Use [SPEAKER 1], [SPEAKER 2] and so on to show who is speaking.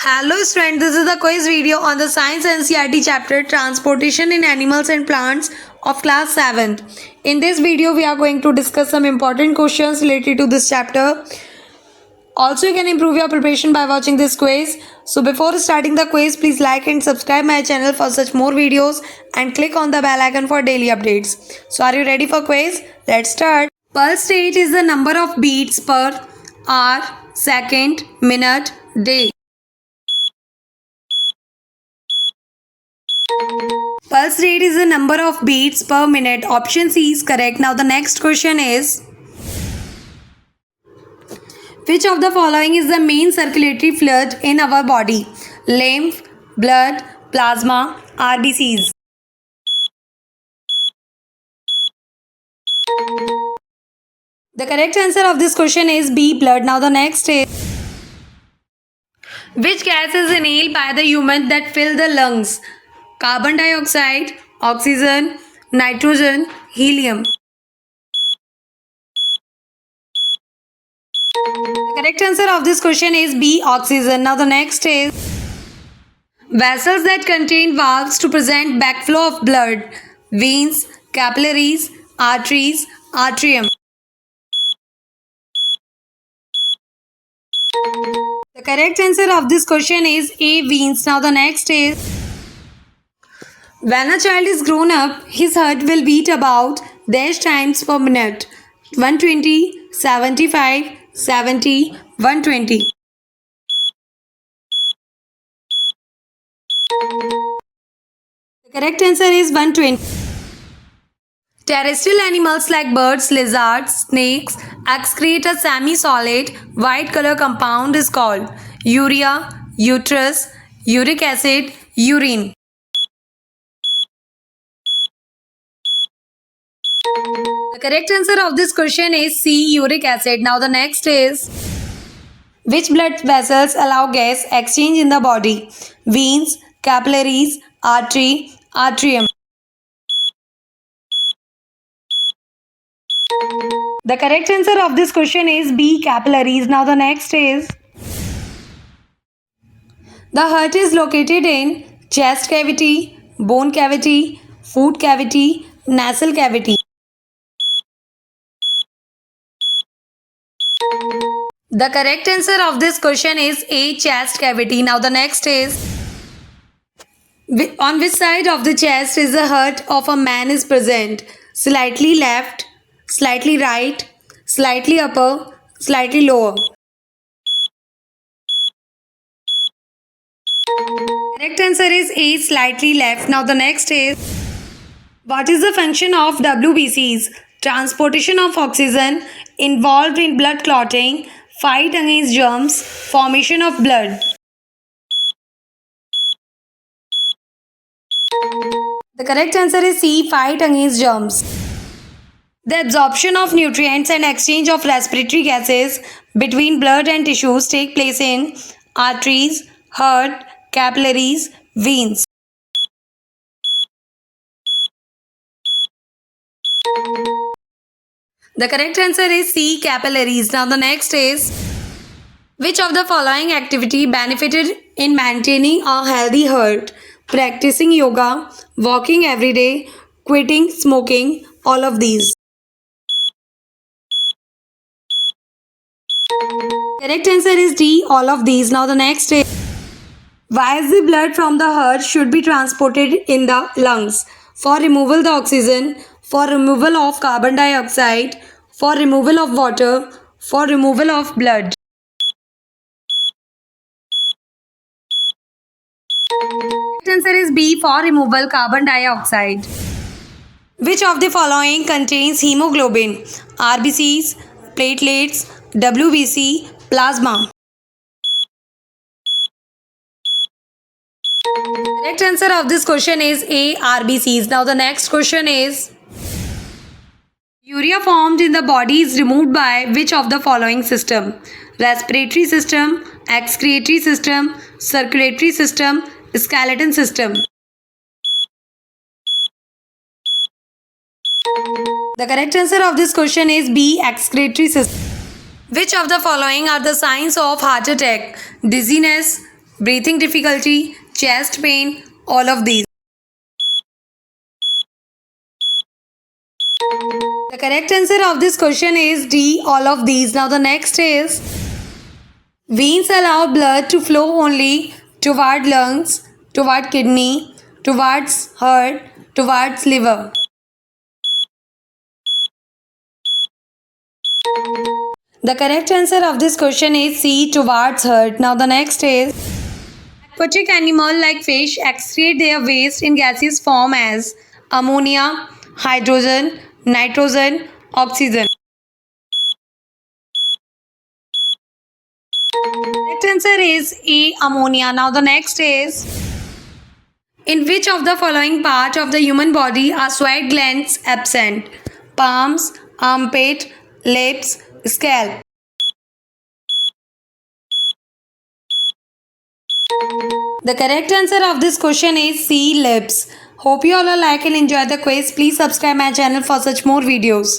[SPEAKER 1] Hello students, this is the quiz video on the Science NCERT chapter Transportation in Animals and Plants of class 7th. In this video, we are going to discuss some important questions related to this chapter. Also, you can improve your preparation by watching this quiz. So before starting the quiz, please like and subscribe my channel for such more videos and click on the bell icon for daily updates. So are you ready for quiz? Let's start. Pulse rate is the number of beats per hour, second, minute, day. Pulse rate is the number of beats per minute. Option C is correct. Now the next question is, which of the following is the main circulatory fluid in our body? Lymph, blood, plasma, RBCs. The correct answer of this question is B, blood. Now the next is, which gas is inhaled by the human that fill the lungs? Carbon dioxide, oxygen, nitrogen, helium. The correct answer of this question is B, oxygen. Now the next is, vessels that contain valves to prevent backflow of blood. Veins, capillaries, arteries, atrium. The correct answer of this question is A, veins. Now the next is, when a child is grown up, his heart will beat about dash times per minute. 120, 75, 70, 120. The correct answer is 120. Terrestrial animals like birds, lizards, snakes excrete a semi-solid white color compound is called urea, uterus, uric acid, urine. The correct answer of this question is C, uric acid. Now the next is, which blood vessels allow gas exchange in the body? Veins, capillaries, artery, atrium. The correct answer of this question is B, capillaries. Now the next is, the heart is located in chest cavity, bone cavity, foot cavity, nasal cavity. The correct answer of this question is A, chest cavity. Now the next is, on which side of the chest is the heart of a man is present? Slightly left, slightly right, slightly upper, slightly lower. Correct answer is A, slightly left. Now the next is, what is the function of WBCs? Transportation of oxygen, involved in blood clotting, fight against germs, formation of blood. The correct answer is C, fight against germs. The absorption of nutrients and exchange of respiratory gases between blood and tissues take place in arteries, heart, capillaries, veins. The correct answer is C, capillaries. Now the next is, which of the following activity benefited in maintaining a healthy heart? Practicing yoga, walking every day, quitting smoking, all of these. Correct answer is D, all of these. Now the next is, why is the blood from the heart should be transported in the lungs? For removal of the oxygen, for removal of carbon dioxide, for removal of water, for removal of blood. Correct answer is B, for removal carbon dioxide. Which of the following contains hemoglobin? RBCs, platelets, WBC, plasma. Correct answer of this question is A, RBCs. Now the next question is, urea formed in the body is removed by which of the following system? Respiratory system, excretory system, circulatory system, skeleton system. The correct answer of this question is B, excretory system. Which of the following are the signs of heart attack? Dizziness, breathing difficulty, chest pain, all of these. The correct answer of this question is D, all of these. Now the next is, veins allow blood to flow only toward lungs, toward kidney, towards heart, towards liver. The correct answer of this question is C, towards heart. Now the next is, aquatic animal like fish excrete their waste in gaseous form as ammonia, hydrogen, nitrogen, oxygen. Correct answer is A, ammonia. Now the next is, in which of the following part of the human body are sweat glands absent? Palms, armpit, lips, scalp. The correct answer of this question is C, lips. Hope you all like and enjoy the quiz. Please subscribe my channel for such more videos.